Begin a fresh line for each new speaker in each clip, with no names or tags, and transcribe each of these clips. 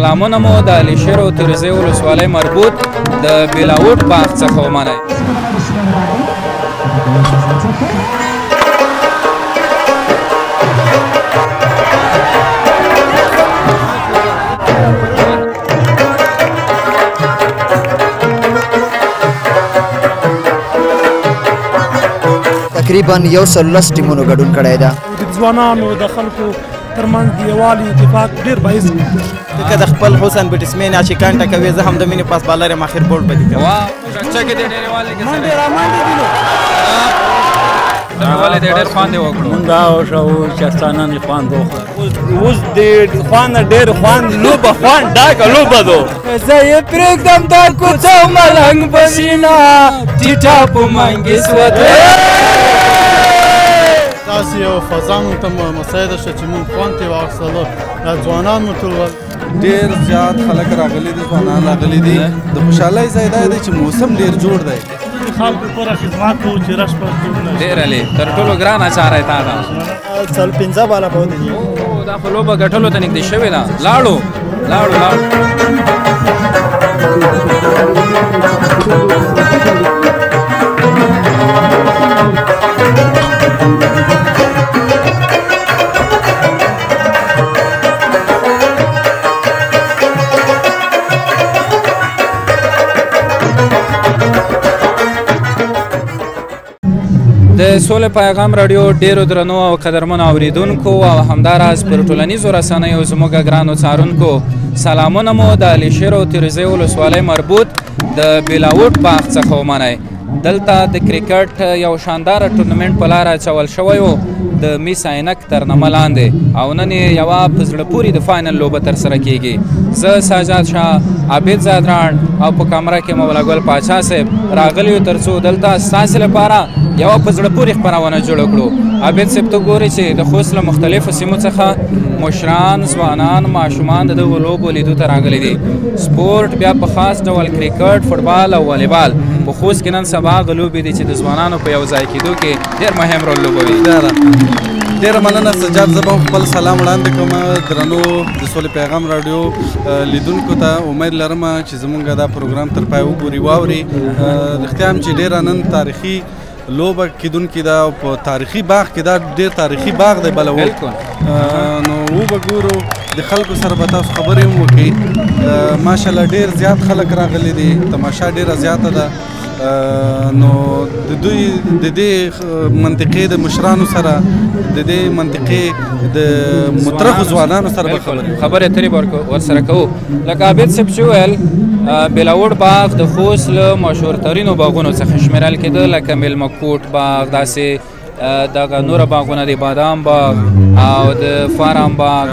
سلامونه مو د علیشیر او تیروزی ولسوالۍ مربوط د بیلاوټ باغ څخه ومنئ.
تقریبا 110 ټیمونو ګډون کړی ده.
د ځوانانو د خلکو ترمنځ د یووالي اتفاق ډېر باعث دی.
که د خپل حسن بیټسمین عاشقان ټکوي، زه هم د مینې پاس بالر یم، اخر بورډ به دي کوم.
ولې دې ډېر خوند یې وکړو؟
موږ راوښو چې ستانه خوند وخورو. اوس د خوند ډېر خوند لوبه خوند ډاکه لوبه ده.
زه یې پرېږدم دا کوڅه ملنګ په سینه ټیټه په منګي سوته.
تاسې یو فضانو ته مساعده شوه چې موږ خوند ترې واخیستلو. دا ځوانان مو ټول
ډېر زیات خلک راغلي دي، ځوانان راغلي دي. د خوشحالۍ ځای دا دی چې موسم ډېر جوړ دی.
خلکو پوره خدمات کوو چې رش پش جوړ نه شي.
ډېر علي تر ټولو ګرانه چاره یې تا ده.
15 بالا به ودرېږي.
دا خو لوبه ګټلو ته نږدې شوې ده. لاړو. د سولې پیغام راډیو ډیرو درنو او قدرمنو اوریدونکو او همداراز پر ټولنیزو رسنیو زموږ ګرانو څارونکو سلامونه مو د علیشیر او تیروزی ولسوالۍ مربوط د بیلاوټ باغ څخه ومنئ. دلته د کرکټ یو شانداره ټورنمنټ په لاره اچول شوی و د میس عینک تر نامه لاندې، او نن یې یوه په زړه پورې د فاینل لوبه ترسره کیږي. زه ساجاد شاه، عابد زادران او په کامره کې مولا ګل پاچا صاحب راغلي یو تر څو دلته ستاسې لپاره یوه په زړه پورې خپرونه جوړه کړو. عابد صاحب ته ګورئ چې د خوست له مختلفو سیمو څخه مشران، ځوانان، ماشومان د دغو لوبو لیدو ته راغلي دي. سپورټ بیا په خاص ډول کرکټ، فوټبال او والیبال په خوست کې نن سبا هغه لوبې دي چې د ځوانانو په یو ځای کېدو کې ډېر مهم رول لوبوي.
ډېره مننه سجاد. زه به هم خپل سلام وړاندې کوم درنو د سولې پیغام راډیو لیدونکو ته. امید لرم چې زموږ دا پروګرام تر پای وګوري واوري. رښتیا هم چې ډېره نن تاریخي لوبه کیدونکې ده او په تاریخي باغ کې دا ډېر تاریخي باغ دی بلول. نو وبه ګورو د خلکو سره به تاسو خبرې هم وکړئ. ماشاءالله ډېر زیات خلک راغلي دي، تماشا ډېره زیاته ده. نو د دوی د دې منطقې د مشرانو سره، د دې منطقې د مطرحو ځوانانو سره به
خبرې اترې ورسره کوو. لکه عابد صاحب چې وویل، بیلاوټ باغ د خوست له مشهورترینو باغونو څخه شمیرل کېده، لکه میلمه کوټ باغ، داسې دغه نوره باغونه دي، بادام باغ او د فارم باغ،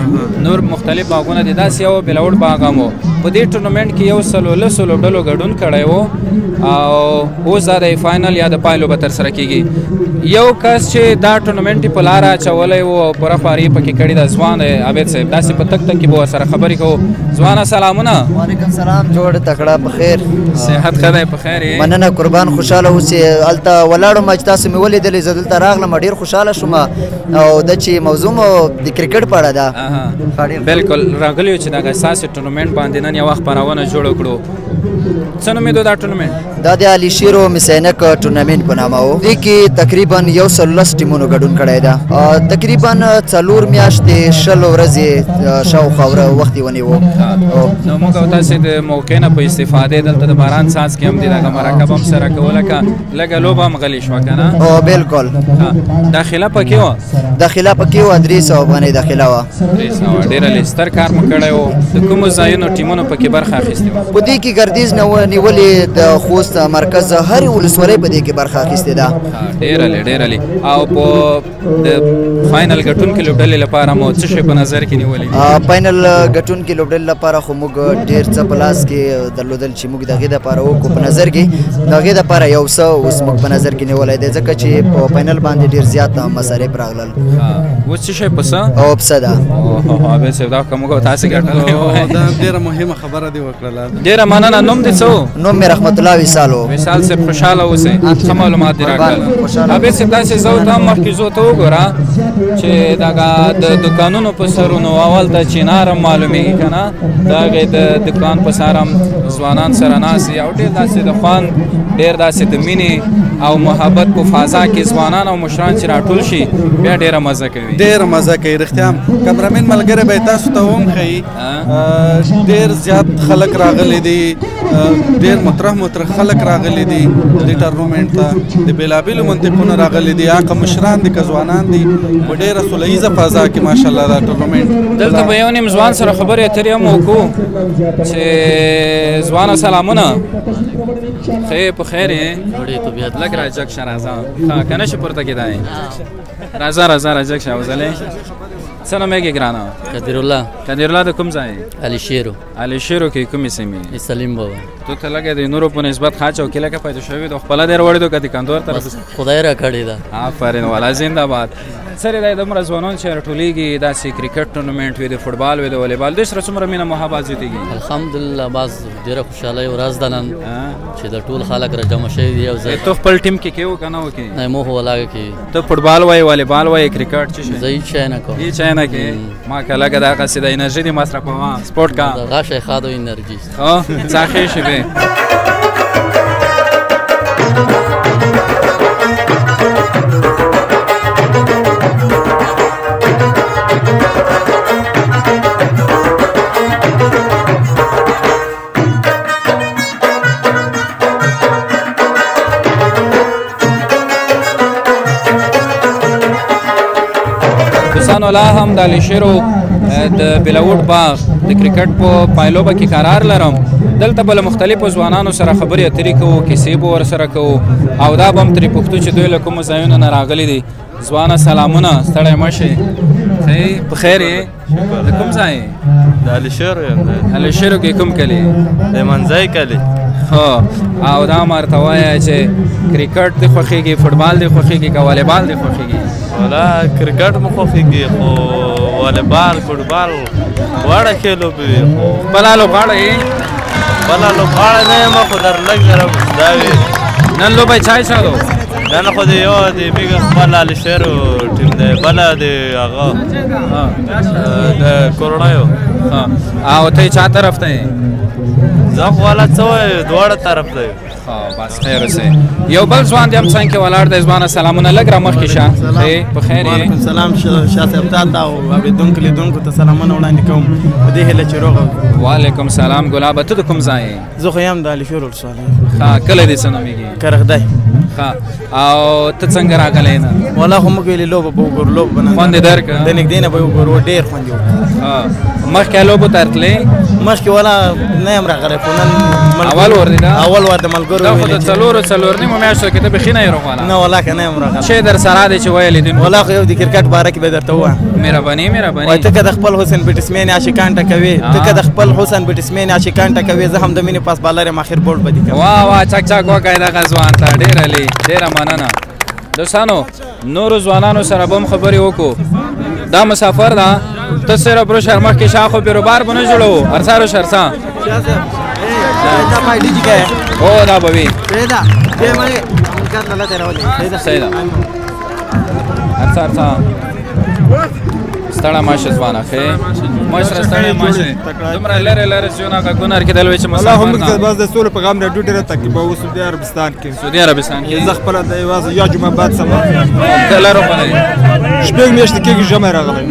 نور مختلف باغونه دي. داسې یو بیلاوټ باغ هم و. په دې ټورنمنټ کې 110 لوبډلو ګډون کړی و او اوس دا د فاینل یا د پای لوبه ترسره کیږي. یو کس چې دا ټورنمنټ په لاره اچولی و او پوره خواري پکې کړې ده ځوان دی عابد صاحب. داسې په تک تک کې به ورسره خبرې کوو. ځوانه سلامونه.
وعلیکم سلام. جوړ تکړه په خیر.
صحت ښه دی؟ په خیر یې؟
مننه قربان. خوشحاله اوسې. هلته ولاړم چې تاسو مې ولیدلې، زه دلته راغلم ډېر خوشحاله شوم. او دا چې موضوع مو د کرکټ په اړه ده.
بلکل راغلی یو چې دغه ستاسې ټورنمنټ باندې نن یوه خپرونه جوړه کړو. څه نوم یې د دا ټورنمنټ؟
دا د علیشیر او میس عینک ټورنمنټ په نامه و. دې کې تقریبا 110 ټیمونو ګډون کړی ده. تقریبا 4 میاشتې 20 ورځې شاوخوا وخت یې ونیو.
نو موږ او تاسې د موقع نه په استفادې دلته د باران څاڅکي هم دي، دغه مرکب هم سره کوله، که لږه لوبه هم غلې شوه که نه؟
او بلکل.
داخله پکې وه؟
داخله پکې وه 300 افغانۍ داخله وه.
300. ډېره لږ ستر کار مو کړی و. د کومو ځایونو ټیمونو پکې برخه اخیستې وه؟
په دې کې ګردیز نیولې د خوست مرکز هرې ولسوالۍ په دې کې برخه اخیستې ده.
ډېره لږ. او په د فاینل ګټونکي لوبډلې لپاره مو څه شی په نظر کې نیولي؟
فاینل ګټونکي لوبډلې لپاره خو موږ ډېر څه په لاس کې درلودل چې موږ د هغې دپاره وکړو په نظر کې. د هغې دپاره یو څه اوس موږ په نظر کې نیولی دی، ځکه چې په فاینل باندې ډېر زیات مصارف راغلل.
اوس څه شی پسه؟
او پسه ده.
عابد صاحب دا که موږ تاسې ګټلی
دا ډېره مهمه خبره دې وکړله.
ډېره مننه. نوم دې څه څه
نوم مې رحمت الله وصال و.
وصال صاحب خوشحاله اوسئ ښه معلومات دې راکړل. عابد صاحب داسې زه ورته هم مخکې زو ته وګوره چې دغه د دوکانونو په سرونو اول د چینار هم معلومېږي که نه د هغې د دوکان په سر هم ځوانان سره ناست دي او ډېر داسې د خوند ډېر داسې د مینې او محبت په فضا کې ځوانان او مشران چې راټول شي بیا ډېره مزه کوي.
ډېره مزه کوي رښتیا هم. کمرمین ملګری به یې تاسو ته هم ښیي ډېر زیات خلک راغلي دي ډېر مطرح خلک راغلي دي دې ټورنمنټ ته د بېلابېلو منطقونو راغلي دي هغه مشران دي که ځوانان دي په ډېره سوله ییزه فضا کې ماشاءالله دا ټورنمنټ.
دلته به یو نیم ځوان سره خبرې اترې هم وکړو چې ځوانه سلامونه ښه په خیر یې لږ راجګ شه راځه که نه شي پورته کېدای راځه راجګ شه وزلې څه نوم یې ګرانه؟ قدیرالله د کوم ځای؟ علیشیرو کې کومې سیمې؟
سلیم بابا.
تو ته لګې د نورو په نسبت ښه چوکۍ لکه پیدا شوې ده خپله دې راوړې ده که د کندور طرف
خدای را کړې ده.
آفرین والا زنده باد. سره دا دومره ځوانان چې راټولېږي داسې کرکټ ټورنمنټ وي د فوټبال وي د والیبال دوی سره څومره مینه محبت زیاتېږي؟
الحمدلله باز ډېره خوشحالۍ ورځ ده نن چې د ټول خلک راجمع شوي دي یو ځای.
ته خپل ټیم کې کې وو که نه وکې؟
نه مو خو ولاګه کې.
ته فوټبال وایې والیبال وایې کرکټ څه شی؟
زه هېڅ شی نه کوم.
هېڅ شی نه کوې؟ ما که لږه دغسې د انرژي دې مصرفوه سپورټ کا
دغه شی ښه ده انرژي
څه ښې شي بې دوستانو لا هم د علیشیرو د بلاوډ باغ د کرکټ په پایلوبه کې قرار لرم. دلته به له مختلفو ځوانانو سره خبرې اترې کوو کیسې به ورسره کوو او دا به هم ترې پوښتو چې دوی له کومو ځایونو نه راغلي دي. ځوانه سلامونه ستړی مه شئ ښه په خیر یې د کوم ځای
د علیشیرو یم
علیشیرو کې کوم کلي
د منځی کلي
ښه او دا ما ورته وایه چې کرکټ دې خوښېږي فوټبال دې خوښېږي که والیبال دې خوښېږي
والا کرکټ مو خوښېږي خو والیبال فوټبال دواړه ښې لوبې وي خو
بله لوبغاړه یې
بله لوبغاړه نه یم خو در لږ زره دا وي
نن لوبه چای چالو
نن خو د یو د میږ خپل علیشیرو ټیم دی بله د هغه د کورونیو
او ته چا طرف ته یې
زه خو والا څه وایو دواړه طرف دی
بس خیر اوسئ یو بل ځوان دی هم څنګ کې ولاړ دی ځوانه سلامونه لږ را مخکې شه ښې په خیر یې
وعلیکم سلام شاه صاحب تا ته او اورېدونکو لیدونکو ته سلامونه وړاندې کوم په دې هیله چې روغ
وعلیکم سلام ګلابه ته د کوم ځای یې
زه خو یم د علیشیرو ولسوالۍ
ښه کلی دې څه نومېږي
کرغدی
ښه او ته څنګه راغلی نه
والله خو موږ ویلې لوبه به وګورو لوبه به
خوند یې درکړه
د نږدې نه به یې وګورو ډېر خوند یې وکړو
مخکې لوبو ته رتلې
مخکې والا نه یم راغلی خو نن
اول ور دی
اول ور د ملګرو
دا خو د څلور نیمو میاشتو کې ته بیخي نه یې روغواله
نه والله که نه یم راغلی
شی در سره دی چې ویلې دي
والله خو یو د کرکټ باره کې به درته ووایم
مهرباني
وایي ته که د خپل حسن بیټسمین عاشقان ټکوې ته که د خپل حسن بیټسمین عاشقان ټکوې زه هم د مینې پاس بالر یم اخر بولډ به دې کوم
واه چک چک وکړئ دغه ځوان ته ډېره لې ډېره مننه دوستانو نورو ځوانانو سره به هم خبرې وکړو دا مسافر ده ته صرف برو شهر مخکې شاخو بیروبار به نه جوړوو ارسا رو شرسا او دا به وي صحیح ده ارسا ستړی ماشه ځوانه ښې مشره ستړی ماشه دومره لرې لرې سیونه غږونه اورېدل وایي چې مسافر نه
بس د سولې پیغام راډیو ډېره تقریبا اوس سعودي عربستان کې
سعودي عربستان کې
زه خپله د یوازې یا جمعه بعد سفر
ته لرو پلی
شپږ میاشتې کېږي ژمی راغلی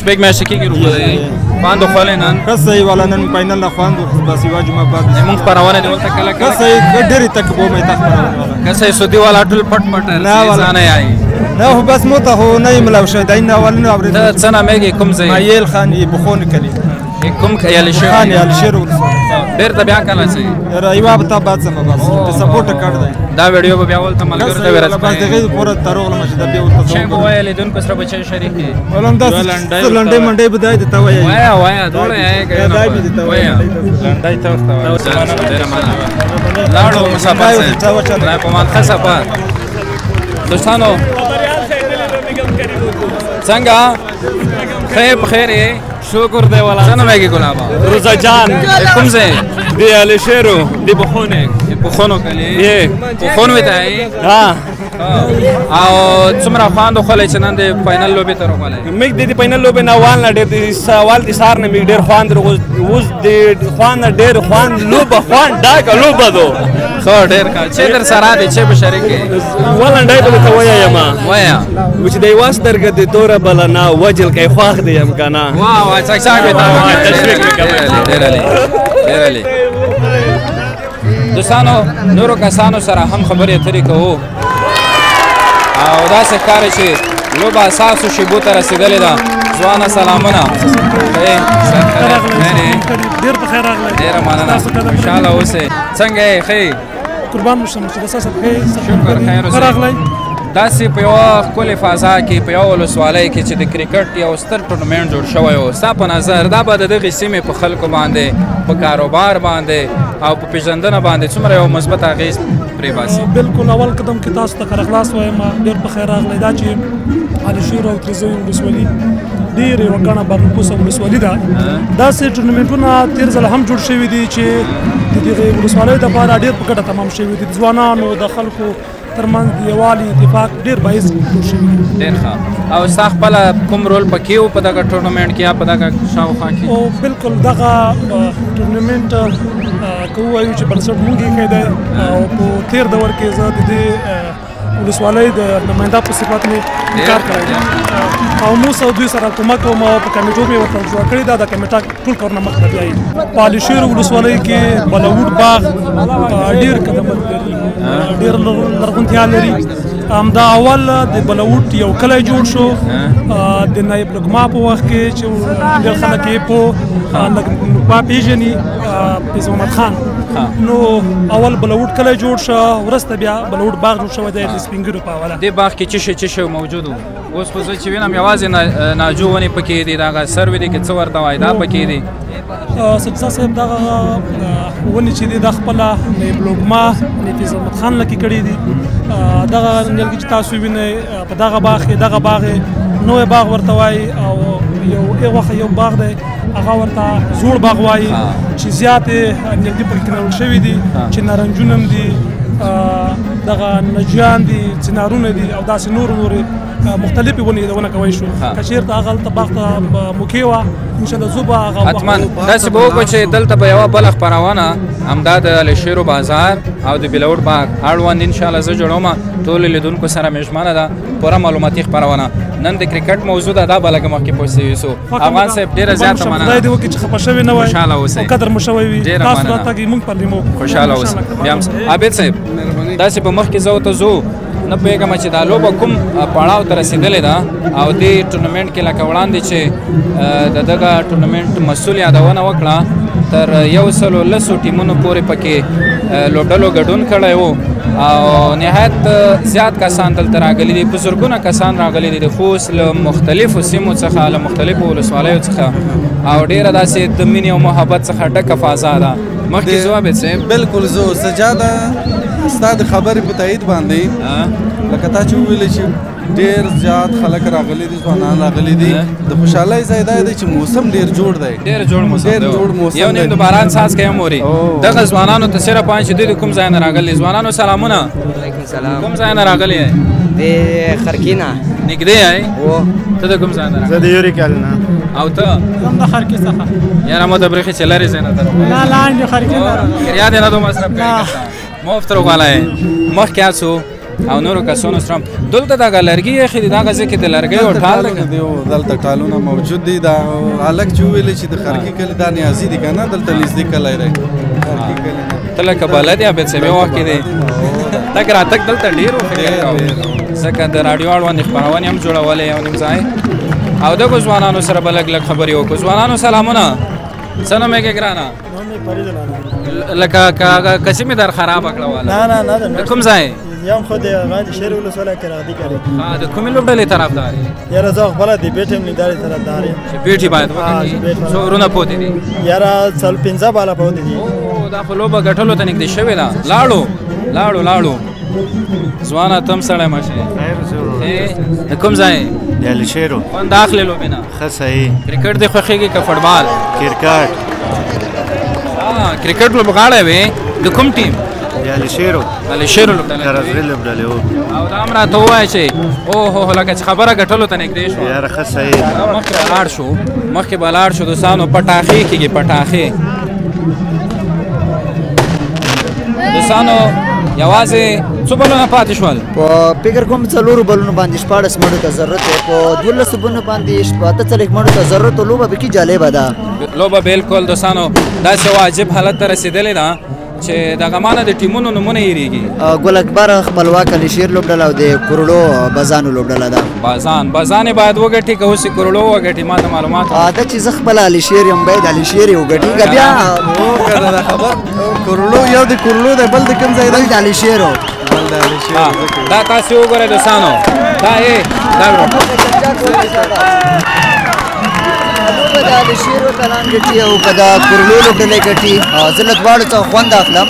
شپږ میاشتې کېږي روغلی خوند وخوړلی نن
ښه صحیح والا نن فاینل نه خوند بس یوه جمعه بعد
زمونږ خپرونه دې ولته کله
ښه صحیح ډېرې تقریبا مې تا خپرونه
که صحیح سعودي والا ټول پټ پټ ځانه یې
نه خو بس مو ته خو نه یې ملاو شوی دا نه اولونه اورېدل
ته څه نامېږي کوم ځای
مایل خان یې بخون کلي
کوم علیشیر
خان علیشیر ولسوالۍ
بېرته بیا کله ځئ
یوه به تا بعد ځم بس د سپورټ کارت دی
دا ویډیو به بیا ولته ملګرو ته ورسوئ
بس دغې پوره ته روغلم چې دا بیا ورته
چای به وایه لیدونکو سره به چای شریک کړي
ولهم داسې لنډۍ منډۍ به دای درته وایي
وایه دواړه یې
دای به درته وایي
لنډۍ ته ورته وایه ډېره مننه لاړو مسافر صاحب رای په مان ښه سفر دوستانو څنګه خیر بخیر یې
شکر دی والا
څه نوم یې ګلابه
روزا جان
کوم ځای
دی الشیرو دی بخونه
بخونو کلی
یې
بخونو ته یې
ها
او څومره خواندو خولې چې نن د فاینل لوبې ته راغلی
موږ د دې فاینل لوبې نه وال نه ډېر د سوال د سهار نه موږ ډېر خواند اوس د خواند نه ډېر خواند لوبه خواند ډاکه لوبه دو
ښه ډېر ښه چې در سره دی چې به شریک یې
ولنډی به درته ووایم
وایه
چې د یوه سترګه د توره بله نه وجل کی خواښ دی یم که نه
واه واه چک مې ته ډېر علي دوستانو نورو کسانو سره هم خبرې اترې کوو او داسې ښکاري چې لوبه اساسو شیبو ته رسېدلې ده ځوانه سلامونه
ډېر په خیر راغلی
ډېره مننه خوشحاله اوسئ څنګه یې ښه
قربان مشم چې د ساسه
شکر خیر اوسئ
راغلی
داسې په یوه ښکلې فضا کې په یوه ولسوالۍ کې چې د کرکټ یو ستر ټورنمنټ جوړ شوی و ستا په نظر دا به د دغې سیمې په خلکو باندې په کاروبار باندې او په پېژندنه باندې څومره یو مثبت اغېز پرې باسي
بالکل اول قدم کې تاسو ته ښه خلاص وایم ډېر په خیر راغلی دا چې علشیر او تریزوی ولسوالي ډېر یوه ګڼه بارنپوسه ولسوالي ده داسې ټورنمنټونه تېر ځله هم جوړ شوي دي چې د دغې ولسوالیو دپاره ډېر په ګټه تمام شوي دي د ځوانانو د خلکو ترمنځ د یووالي اتفاق ډېر باعث جوړ شوي دي
ډېر ښه او ستا خپله کوم رول پکې و په دغه ټورنمنټ کې یا په دغه شاوخوا کې
او بالکل دغه ټورنمنټ که ووایو چې بنسټ مونږ ایښی دی او په تېر دور کې زه د دې ولسوالۍ د نماینده په صفت مې کار کړی دی او موږ دوی سره کومک کوم او په کمیټو مې ورته جوړه کړې ده د کمیټه ټول کارونه مخته بیایي په علشیر ولسوالۍ کې بلوډ باغ ډېر خدمت لري ډېر لرغونتیا لري همدا اول د بلوډ یو کلی جوړ شو د نایب لګما په وخت کې چې ډېر خلک یې په لګما پېژني فیض محمد خان نو اول بلوډ کلی جوړ شو وروسته بیا بلوډ باغ جوړ شوی دی د سپین ږیرو په حواله
دې باغ کې څه شی موجود و اوس خو زه چې وینم یوازې ناجو ونې پکې دي دغه سروې دي که څه ورته وایي دا پکې دي
سبزا صاحب دغه ونې چې دي دا خپله نایب لګما فیض محمد خان لکې کړي دي دغه نیالګي چې تاسو وینئ په دغه باغ کې دغه باغ نوی باغ ورته وایي او یو باغ دی هغه ورته زوړ باغ وایي چې زیاتې نیالګي پکې کینول شوي دي چې نارنجونه هم دي دغه نجیان دي چنارونه دي او داسې نورې مختلفې ونې ونه کوی شو که چېرته هغه هلته باغ ته موقع وه انشاءالله زه به هغه
حتما داسې به وکړو چې دلته به یوه بله خپرونه همدا د الشیرو بازار او د بلوډ باغ اړوند انشاءالله زه جوړوم ټولو لیدونکو سره میژمنه ده پوره معلوماتي خپرونه نن د کرکټ موضوع ده دا به لږ مخکې پوه یوسو افغان صاحب ډېره زیاته مننه
خدای دې وکړي چې خفه شوي نه وای
خوشحاله اوسئ
او قدر مو شوی وي تاسو راتګ موږ پر لیمو
خوشحاله اوسئ بیا هم عابد صاحب داسې په مخکې زه ورته ځو نه پوهېږم چې دا لوبه کوم پړاو ته رسېدلې ده او دې ټورنمنټ کې لکه وړاندې چې د دغه ټورنمنټ مسؤل یادونه وکړه تر 110 ټیمونو پورې پکې لوبډلو ګډون کړی و او نهایت زیات کسان دلته راغلي دي په زرګونه کسان راغلي دي د خوست له مختلفو سیمو څخه له مختلفو ولسوالیو څخه او ډېره داسې د مینې او محبت څخه ډکه فضا ده مخکې ځواب یې صاحب
بالکل زه سجاده ستا د خبرې په تایید باندې لکه تا چې وویلې چې ډېر زیات خلک راغلي دي ځوانان راغلي دي د خوشحالۍ ځای دا دی چې موسم ډېر جوړ دی
ډېر جوړ موسم یو نیم د باران څاڅکی هم اوري دغه ځوانانو ته صرف وایم چې دوی د کوم ځای نه راغلي ځوانانو سلامونه
وعلیکم سلام
کوم ځای نه راغلی یې
د خرکي نه
نږدې یې ته د کوم ځای نه
زه د یوري کال نه
او ته
هم د خرکي څخه
یاره ما ته برېښې چې لرې ځای نه ته
نه لاندې خرکي نه
یاد یې نه دو مصرف کوي مفت روغلی مخکې هڅو او نورو کسانو سره دلته دغه لرګي ایښي دي دغه ځای کې د لرګیو ټال
دی دلته ټالونه موجود دي دا هلک چې وویلې چې د خرکي کلي دا نیازي دي که نه دلته نږدې کلی دی
ته لکه بلد یې عابد صاحب یو وخت کې دی تګ راتګ دلته ډېر وخت ځکه د راډیو اړوندې خپرونې هم جوړولې یو نیم ځای او دغو ځوانانو سره به لږ لږ خبرې وکړو ځوانانو سلامونه څه نوم یې ګرانه لکه کسی مې در خرابه کړه والا
نه
د کوم ځای
یم خو د هغه د شیر ولسوالۍ کې راغلي کړي
د کومې لوبډلې طرفدار یې
یاره زه خپله د بیټ ټیم لیدارې طرفدار یم
چې بیټې باید وکړي څو ورونه پوتې دي
یاره 15 بالا پوتې دي
دا خو لوبه ګټلو ته نږدې شوې ده لاړو ځوانه تم سړی ماشې د کوم ځای
د علي شیرو
خوند اخلې لوبې نه
ښه صحیح
کرکټ دې خوښېږي که فټبال
کرکټ
کرکټ لوبغاړی وې د کوم ټیم
د علي شیرو
لوبډله
کرزغې لوبډلې وو
او دا هم راته ووایه چې اوهو لکه چې خبره ګټلو ته نږدې شوه
یاره ښه صحیح
مخکې به لاړ شو دوستانو پټاخې کېږي پټاخې دوستانو یوازې څو بلونه پاتې شول
په فکر کوم 4 بلونو باندې 14 منټو ته ضرورت دی په 12 بلونو باندې 48 منټو ته ضرورت لوبه به کې جالبه ده
لوبه بالکل دوستانو داسې واجب حالت ته رسېدلې ده چې دغه مانه د ټیمونو نومونه هېرېږي
ګل اکبر خپلواک عليشیر لوبډله او د کروړو بازانو لوبډله ده
بازان یې باید وګټي که اوس یې کروړو وګټي ما ته معلومات
ده چې زه خپله عليشیر یم باید عليشیر یې وګټي که بیا
خبر کروړو یو د کروړو دی بل د کوم ځای
بل د عليشیر
دا تاسې وګورئ دوستانو دا
د عليشیر کلان ګټي او که د کروړو لوبډلې ګټي زه له دواړو څخه خوند اخلم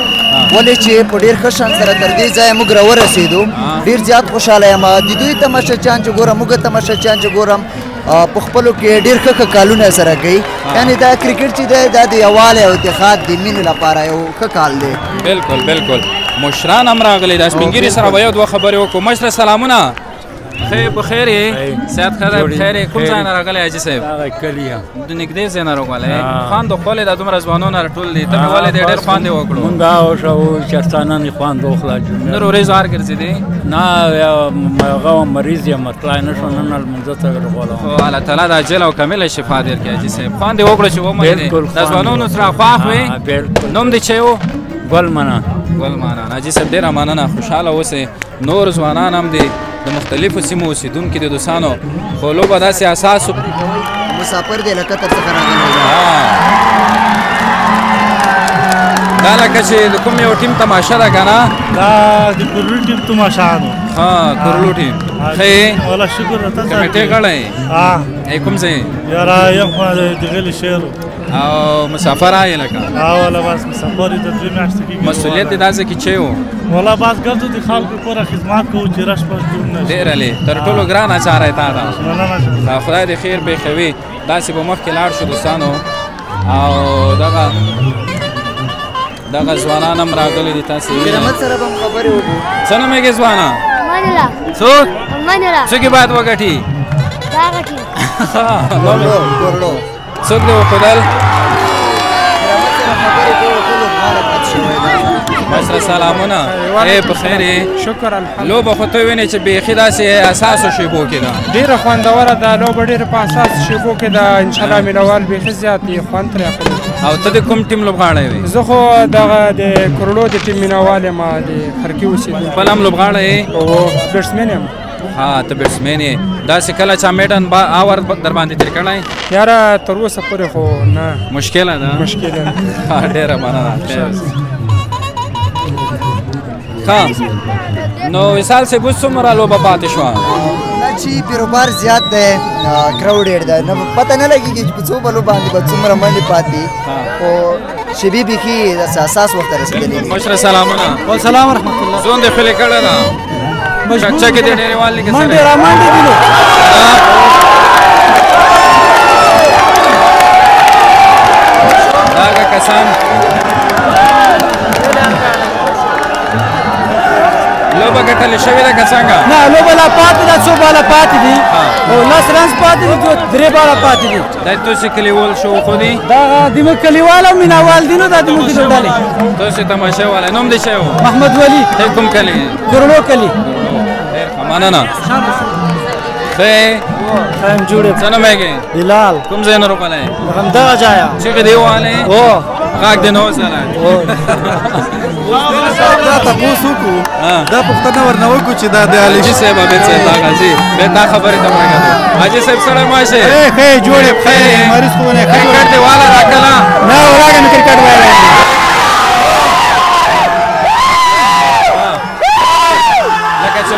ولې چې په ډېر ښه شان سره تر دې ځایه موږ راورسېدو ډېر زیات خوشحاله یم د دوی تماشچیان چې ګورم موږ تماشچیان چې ګورم په خپلو کې ډېر ښه کالونه سره کوي یعنې دا کرکټ چې دی دا د یووالي او اتحاد د مینې لپاره یو ښه کال دی
بالکل مشران هم راغلي دا سپین ږیري سره به یو دوه خبرې وکړو مشره سلامونه بخیر یې صحت ښه دی بخیر یې کوم ځای نه راغلی حاجي صاحب
کلي
د نږدې ځای نه راغلی خوند خپلې دا دومره ځوانونه راټول دي ته مې ولې دی ډېر خوند یې وکړو
مونږ اوښه چرتانه نه خوند وخلا
نور ورځ هار ګرځېدې
نه هغه مریض یم تلای نه شو نن لمونځه ته ورغلم
خو الله تعالی د عجل او کامله شفا درکړي حاجي صاحب خوند یې وکړو چې ومنې د ځوانانو سره خواښ وې نوم دې چې و
ګل منان
حاجي صاحب ډېره مننه خوشحاله اوسئ نور ځوانان هم دي د مختلفو سیمو اوسېدونکي د دوستانو خو لوبه داسې اساس
مسافر دی له قطر څخه راغلی
دا لکه چې د کوم یو ټیم تماشه ده که نه
دا د کورلو ټیم تماشه ده
کورلو ټیم ښه یې
والله شکر
کمیټې غړی یې کوم ځای
یاره یم خو د غلي شیرو
او مسافر آئے لکه
والله بس مسافر د 3 میاشتې کېږي
مسؤلیت دې داسې کې چې و
والله بس ګرځو د خلکو پوره خدمات کوو چې رش پش جوړ نه شي
ډېره لې تر ټولو ګرانه چاره یې تا ده خدای دې خیر پېښوي داسې به مخکې لاړ شو دوستانو او دغه ځوانان هم راغلي دي تاسې
کرامت سره به هم خبرې وکړو
څه نومېږي ځوانه څوک څوک یې باید وګټي څوک دې وښودل مشره سلامونه بخیر یې
شکر الحمدلله
لوبه خو ته وینې چې بیخي داسې اساسو شیبو کې ده
ډېره خوندوره ده لوبه ډېره په اساسو شیبو کې ده انشاءالله مینوال بیخي زیات یې خوند ترې اخلي
او ته د کوم ټیم لوبغاړی وې
زه خو دغه د کروړو د ټیم مینوال یم د خرکي اوسېدونکی
خپل هم لوبغاړی یې
او بیټسمین یم
ته بیټسمین یې داسې کله چا میډن اور در باندې تېر کړی
یاره تر اوسه پورې خو نه
مشکله ده ډېره مننه ښه نو وصال صاحب اوس څومره لوبه پاتې شوه
دا چې پیروبار زیات دی کراوډ ډېر دی نه پته نه لګېږي چې په څو بلو باندې به څومره منډې پاتې خو شیبې بیخي داسې اساس وخت ته رسېدلې دي
مشره سلامونه
والسلام ورحمة الله
زون دې خلې کړې ده چکچکې دې ډېرېوال لیکې
منډې را منډې دي نو
دا هغه کسان لوبه ګټلې شوې ده که څنګه
نه لوبه لا پاتې ده څو باله پاتې دي او 10 رنز پاتې دي 3 باله پاتې دي
دا تاسې کلیوال شو خو دي
دا زموږ کلیوال او مینهوال دي نو دا زموږ د ډلې
تاسې تماشه والی نوم دې څه و
محمد ولي
کوم کلي
کورلو کلي
مننه ښه
خیم جوړې
څه نومېږي
بلال
کوم ځای نه روغلی
همدغه ځایه
چغې دې ووهلې غږ دې نه وسلی
دا تپوس وکړو دا پوښتنه ورنه وکړو چې دا د
حاجي صاحب عبید صاحب دا غازي بیا دا خبرې ته وګورئ حاجي صاحب سړی ماشه
ښه جوړې ښه مریض خو نه
کرکټ دې والا راکړه
نه وراګه مې کرکټ وایي
لکه چې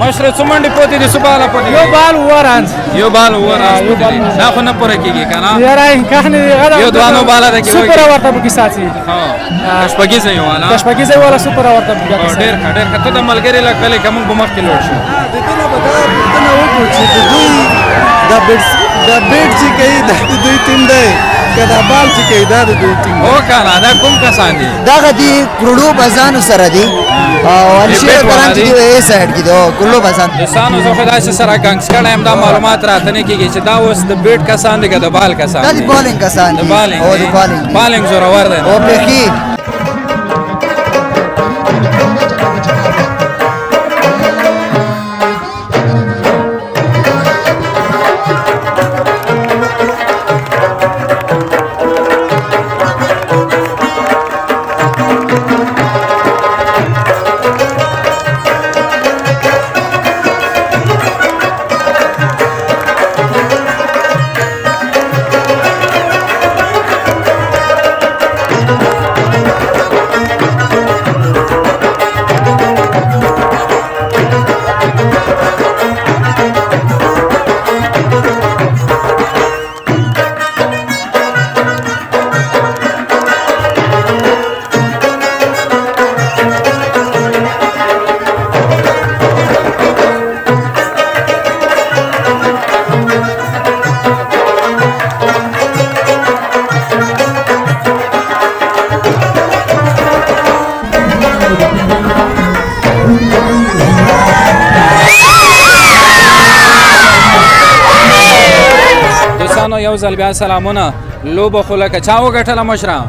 مشره څو منډې پوتې دي څو باله پوتې
یو بال اووه رانز
یو بال اووه رانز پوتې دي دا خو نه پوره کېږي که نه
یاره امکان نه دی
یو دوه نو باله ده کې
سوپره ورته پکې ساتي
شپږیزه یې والا
شپږیزه یې والا سوپره ورته پکې ساتي
ډېر ښه ډېر ښه ته د ملګري له کلې که موږ به مخکې لوړ شو
د دې نه به دا پوښتنه وکړو چې د دوی دا بیټ چې کوي دا د دوی ټیم دی که دا بال چې کوي دا د دوی ټیم
هو که نه دا کوم کسان دي
دغه دي کروړو بزانو سره دي او الشیر کران چې دی ای سایډ کې دي کروړو بزان
دوستانو زه خو داسې سره ګنګس کړی یم دا معلومات راته نه کېږي چې دا اوس د بیټ کسان دي که د بال کسان
دا د بالینګ کسان دي
او د بالینګ زورور دی
او بیخي
یو ځل بیا سلامونه لوبه خو لکه چا وګټله مشره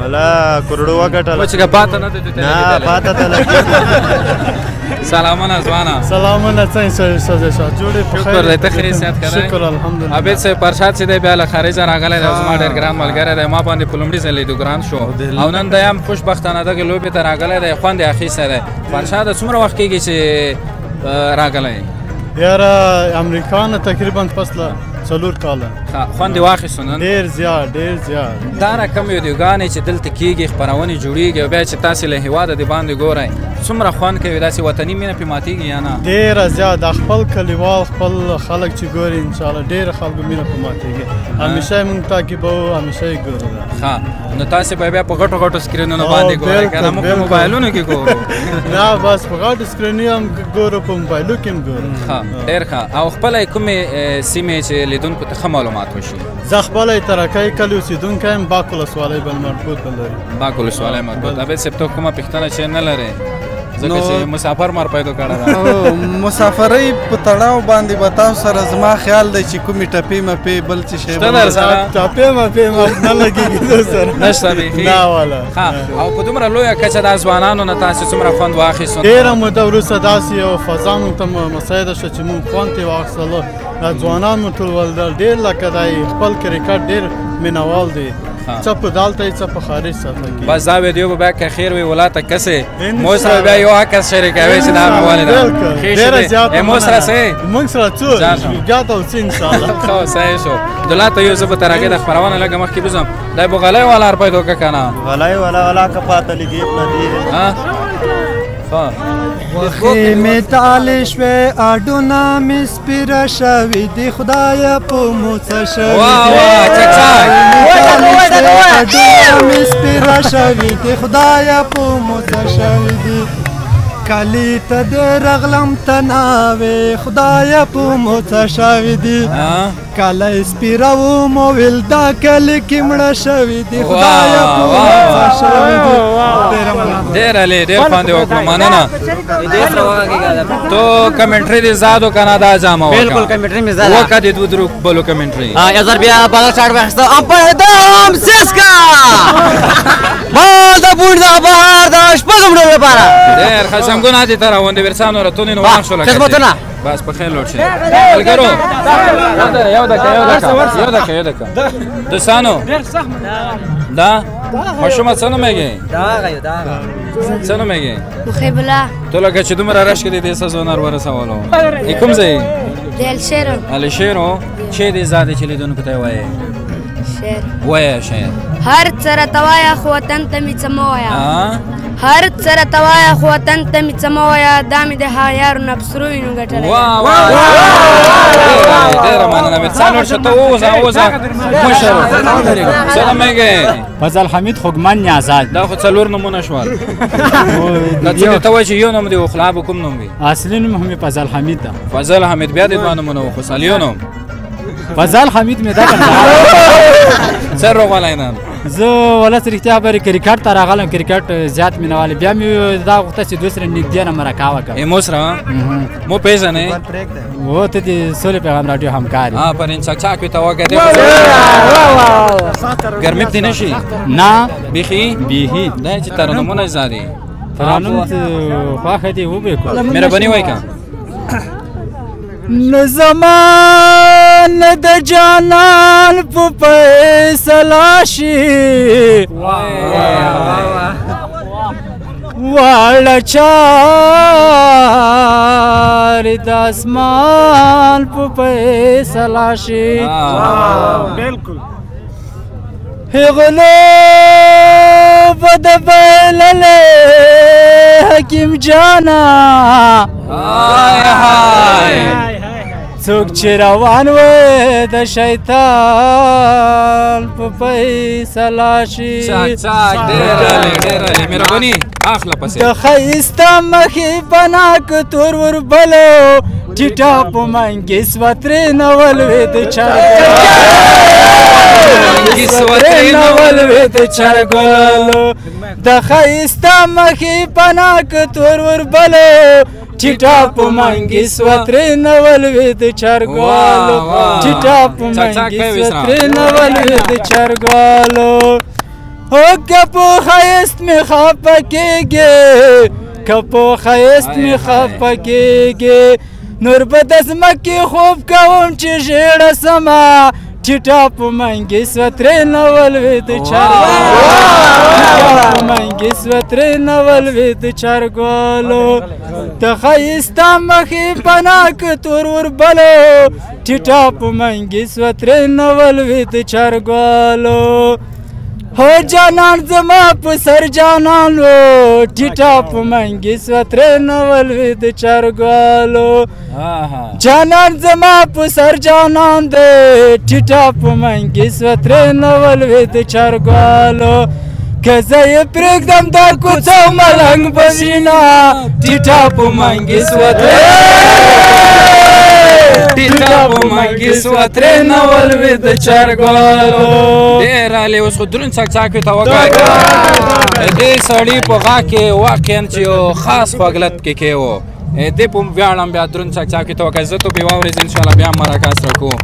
ولا کروڑو وګټله
چې که پاته نه دی
نه پاته ته لګېږي
سلامونه ځوانه
سلامونه څنګه سازه شاه جوړې
شکر دی ته ښه حیثیت که دی
شکر الحمدلله
عابد صاحب پرشاد چې دی بیا له خارجه راغلی دی زما ډېر ګران ملګری دی ما باندې په لومړي ځل لیدو ګران شو او نن دی هم خوشبختانه دغې لوبې ته راغلی دی خوند یې اخیستی دی پرشاده څومره وخت کېږي چې راغلی
یاره امریکا نه تقریبا فصله 4 کاله
خوند یې واخیستو نن
ډېر زیات ډېر زیات
دا رقم ویډیوګانې چې دلته کېږي خپرونې جوړېږي او بیا چې تاسې له هېواده د باندې ګورئ څومره خوند کوي داسې وطني مینه پرې ماتېږي یا نه
ډېره زیات دا خپل کلیوال خپل خلک چې ګوري انشاءالله ډېره خلکو مینه پرې ماتېږي همیشه یې مونږ تعقیبوو همیشه یې ګورو
ښه نو تاسې به بیا په غټو غټو سکرینونو باندې ګورئ که نه موږ په موبایلونو کې ګورو
نه بس په غټو سکرینونو هم ګورو په موبایلو کې هم ګورو
ښه ډېر ښه او خپله کومې سیمې چې لیدونکو ته ښه معلومات وشي
زه خپله یې ترکۍ کلي اوسېدونکی یم باک ولسوالۍ بل مربوط به لري
باک ولسوالۍ مربوط عابد صاحب ته کومه پوښتنه چې نه لرې ځکه چې مسافر مار پیدا کړی ده
مسافرۍ په تړاو باندې به تاسو سره زما خیال دی چې کومې ټپې مپې بل څه شی
شته درسره
ټپې مپې نه لګېږي درسره
نشته بیخي
نه والا
او په دومره لویه کچه دا ځوانانو نه تاسې څومره خوند واخیستو
ډېره موده وروسته داسې یو فضا موږ ته مساعده شوه چې موږ خوند ترې واخیستلو دا ځوانان مو ټول ولدل ډېر لکه دی خپل کرکټ ډېر مینهوال دی څه په دالته څه په خارج ساتل کېږي
بس دا ویډیو به بیا که خیر وي ولاته کسې مو سره بیا یو عکس شریکوي چې دا مې ولېده
ډېره زیاته
مو سره څه
موږ سره څو زیاته اوسې انشاءالله
ښه صحیح شو دلته یو زه به تر هغې د خپرونه لږه مخکې بوځم دی بغلی والا هر پیدا که که نه
غلی والا که پاته لګېب نه دی
ښه
وخې مې تالې شوې اډونه مې سپېره شوي دي خدایه په مو څه شوي اډونه مې سپېره شوي دي خدایه په مو څه شوي دي کلی ته دې رغلم ته ناوې خدایه په مو څه شوي دي کلی سپېره وم ویل دا کلي کې مړه شوي دي خدایه په مو څه شوي دي
ډېر علي ډېر خوند یې وکړو مننه تو کمنټري دې زاد وکړه نه دا جامه وکړه
بالکل کمنټري مې زاد
وکړه دې دوه درو بلو کمنټري
یو ځل بیا بالا شاټ واخیسته امپردام سیسکا بال د بوډ د بهار د شپږم ډول لپاره
ډېر ښه زنګونه دې ته راغونډې ورسانو راتونې نو ولاړ شو لکه
خدمتونه
بس په خیر لوړ شي ملګرو یو دقیقه دوستانو دا ماشومه څه نومېږي څه نومېږي
مخیب الله
تو لکه چې دومره رش کړې دې څه زونر ورسولو کوم ځای
د الشیرو
الشیرو چې دې زادې چې لیدونکو ته یې وایې
شعر
وایه شعر
هر څه راته وایه خو وطن ته مې څه مه وایه هر څه راته وایه خو وطن ته مې څه مه وایه دا مې د هغیارو نه په سرو وینو ګټلی
ډېره مننه میرڅا نور شه ته ووځه مشر سلامېږې
فضل حمید خوږمن نیازال
دا خو څلور نومونه شول دا څه ته وایي چې یو نوم دی و خلا به کوم نوم وي
اصلي نوم هم فضل حمید ده
فضل حمید بیا دې دوه نومونه وخوسل یو نوم
فضل حمید مې دا کنه
څه روغلی نن
زه ولس رښتیا به کرکټ ته راغلم کرکټ زیات مینهوال بیا مې دا غوښته چې دوی سره نږدې نه مرکه وکړم
مو سره مو پېژنې
و ته د سولې پیغام راډیو همکار
یې پرین چاک وي ته وګورې ګرمي دې نه شي
نه
بیخي دا چې ترنمونه زادي
ترنم خواښه دې وبې کړو
مهرباني وکړه
نه زمان د جانان په فیصله شي واړه چارې د اسمان په فیصله شي
بالکل
هغلو به د بایللې حکیم جانا څوک چې روان وي د شیطان په فیصله شي
د
ښایسته مخې پناک تور وربلو ټیټه په منګې سوترې نه ولوېد چرګلو د ښایسته مخې پناک تور وربلو ټیټه په منګې سوترې نه ولوېد چرګوالو ټیټه په منګې سوترې نه ولوېد چرګوالو هو که په ښایست مې خفه کېږې که په ښایست مې خفه کېږې نور به د ځمکې خوب کوم چې ژېړه سمه ټیټه په منګې سوترې نه ولوېد چرګوالو د ښایسته مخې پناک تور وربلو ټیټه په منګې سوترې نه ولوېد چرګوالو هو جانان زما په سر جانان و ټیټه په منګې سوترې نه ولوېد چرګوالو جانان زما په سر جانان دی ټیټه په منګې سوترې نه ولوېد چرګوالو که زه یې پرېږدم دا کوڅه ملنګ به وینه ټیټه په منګې سوترې نه ولوېد چرګوالو
ډېر علي اوس خو دروند څاک وي ته وګورئ دې سړي په غاښ کې واقعا چې یو خاص خواږلت کې و دې په ویاړم بیا دروند څاک وي ته وګورئ زه تو بې واورېز انشاءالله بیا مرکه سره کوو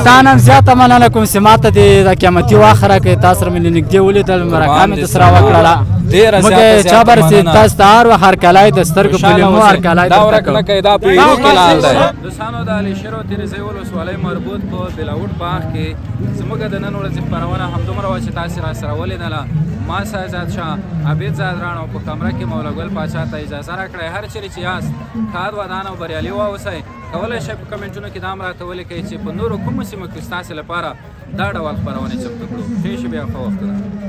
تانم زیاته مننه کوم چې ماته د قیامتي وخت راکړې تاسو سره مې نږدې ولیدل مرکه مې درسره وکړله موږ چا برسې تاسو ته هر وخت هرکلی د سترګو په لیمو هرکلی
دا ورک نه کوي دا په ایرو کې لال دی دوستانو د علیشیر او تیرزۍ ولسوالۍ مربوط په بلاوټ باغ کې زموږ د نن ورځې خپرونه همدومره وه چې تاسې راسره ولیدله ما سایزاد شاه عبید زاد راڼو په کمره کې مولا ګل پاچا ته اجازه راکړئ هر چیرې چې یاست ښاد ودان او بریالي واوسئ کولی شئ په کمنټونو کې دا هم راته ولیکئ چې په نورو کومو سیمو کې ستاسې لپاره دا ډول خپرونې چمتو کړو ښې شي بیا ښه وختونه